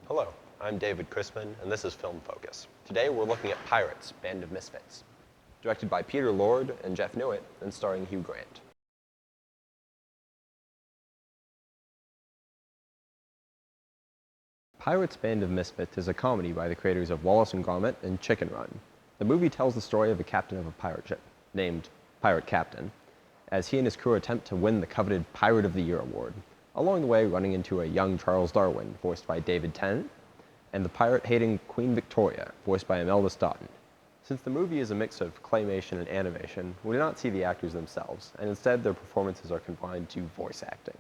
Hello, I'm David Christman, and this is Film Focus. Today we're looking at Pirates, Band of Misfits, directed by Peter Lord and Jeff Newitt, and starring Hugh Grant. Pirates, Band of Misfits is a comedy by the creators of Wallace and Gromit and Chicken Run. The movie tells the story of a captain of a pirate ship, named Pirate Captain, as he and his crew attempt to win the coveted Pirate of the Year award, along the way running into a young Charles Darwin, voiced by David Tennant, and the pirate-hating Queen Victoria, voiced by Imelda Staunton. Since the movie is a mix of claymation and animation, we do not see the actors themselves, and instead their performances are confined to voice acting.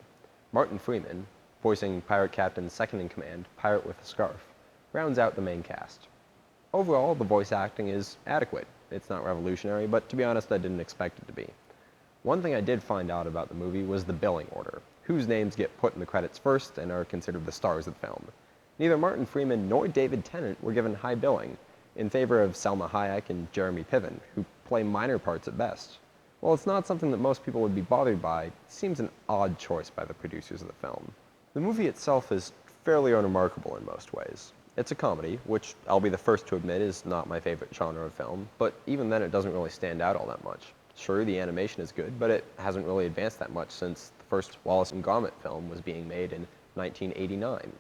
Martin Freeman, voicing Pirate Captain's second-in-command, Pirate with a Scarf, rounds out the main cast. Overall, the voice acting is adequate. It's not revolutionary, but to be honest, I didn't expect it to be. One thing I did find out about the movie was the billing order, whose names get put in the credits first and are considered the stars of the film. Neither Martin Freeman nor David Tennant were given high billing, in favor of Selma Hayek and Jeremy Piven, who play minor parts at best. While it's not something that most people would be bothered by, it seems an odd choice by the producers of the film. The movie itself is fairly unremarkable in most ways. It's a comedy, which I'll be the first to admit is not my favorite genre of film, but even then it doesn't really stand out all that much. Sure, the animation is good, but it hasn't really advanced that much since the first Wallace and Gromit film was being made in 1989.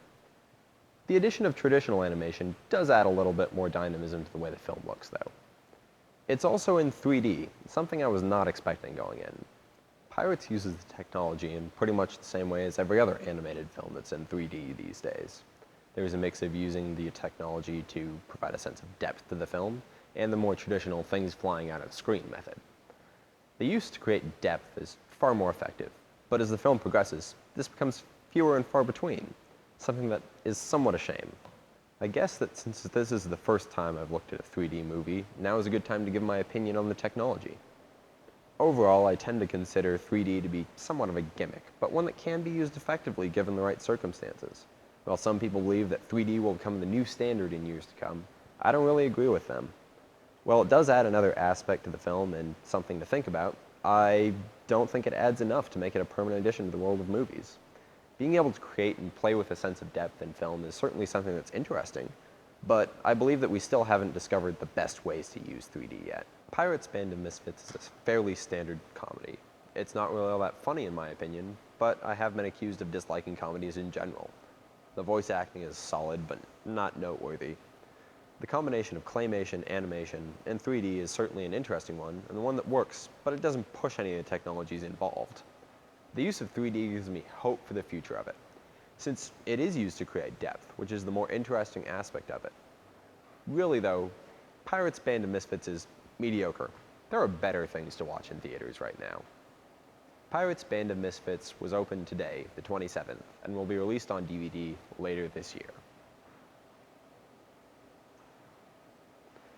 The addition of traditional animation does add a little bit more dynamism to the way the film looks, though. It's also in 3D, something I was not expecting going in. Pirates uses the technology in pretty much the same way as every other animated film that's in 3D these days. There's a mix of using the technology to provide a sense of depth to the film, and the more traditional things flying out of screen method. The use to create depth is far more effective, but as the film progresses, this becomes fewer and far between, something that is somewhat a shame. I guess that since this is the first time I've looked at a 3D movie, now is a good time to give my opinion on the technology. Overall, I tend to consider 3D to be somewhat of a gimmick, but one that can be used effectively given the right circumstances. While some people believe that 3D will become the new standard in years to come, I don't really agree with them. While it does add another aspect to the film and something to think about, I don't think it adds enough to make it a permanent addition to the world of movies. Being able to create and play with a sense of depth in film is certainly something that's interesting, but I believe that we still haven't discovered the best ways to use 3D yet. Pirates, Band of Misfits is a fairly standard comedy. It's not really all that funny in my opinion, but I have been accused of disliking comedies in general. The voice acting is solid, but not noteworthy. The combination of claymation, animation, and 3D is certainly an interesting one, and one that works, but it doesn't push any of the technologies involved. The use of 3D gives me hope for the future of it, since it is used to create depth, which is the more interesting aspect of it. Really though, Pirates, Band of Misfits is mediocre. There are better things to watch in theaters right now. Pirates, Band of Misfits was opened today, the 27th, and will be released on DVD later this year.